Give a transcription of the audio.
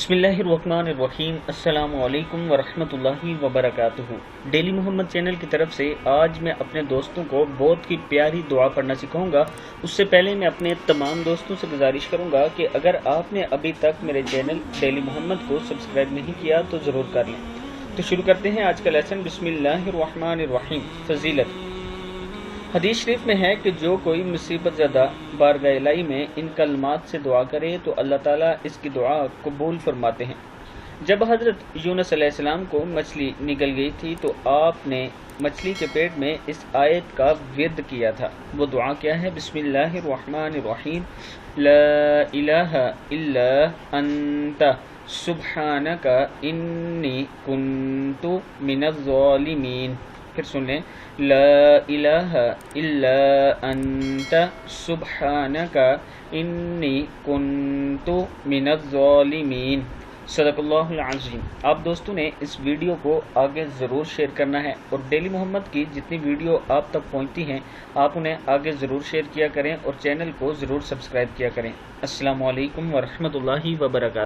بسم اللہ الرحمن الرحیم۔ السلام علیکم ورحمۃ اللہ وبرکاتہ۔ ڈیلی محمد چینل کی طرف سے آج میں اپنے دوستوں کو بہت ہی پیاری دعا پڑھنا سکھاؤں گا۔ اس سے پہلے میں اپنے تمام دوستوں سے گزارش کروں گا کہ اگر آپ نے ابھی تک میرے چینل ڈیلی محمد کو سبسکرائب نہیں کیا تو ضرور کر لیں۔ تو شروع کرتے ہیں آج کا لیسن۔ بسم اللہ الرحمن الرحیم۔ فضیلت حدیث شریف میں ہے کہ جو کوئی مصیبت زدہ بارگاہ الہی میں ان کلمات سے دعا کرے تو اللہ تعالیٰ اس کی دعا قبول فرماتے ہیں۔ جب حضرت یونس علیہ السلام کو مچھلی نگل گئی تھی تو آپ نے مچھلی کے پیٹ میں اس آیت کا ورد کیا تھا۔ وہ دعا کیا ہے؟ بسم اللہ الرحمن الرحیم۔ لا الہ الا انت سبحانک انی کنت من الظالمین۔ پھر سن لیں، لا الہ الا انت سبحانک انی کنت من الظالمین۔ صدق اللہ العظیم۔ آپ دوستوں نے اس ویڈیو کو آگے ضرور شیئر کرنا ہے اور ڈیلی محمد کی جتنی ویڈیو آپ تک پہنچتی ہیں آپ انہیں آگے ضرور شیئر کیا کریں اور چینل کو ضرور سبسکرائب کیا کریں۔ السلام علیکم ورحمۃ اللہ وبرکاتہ۔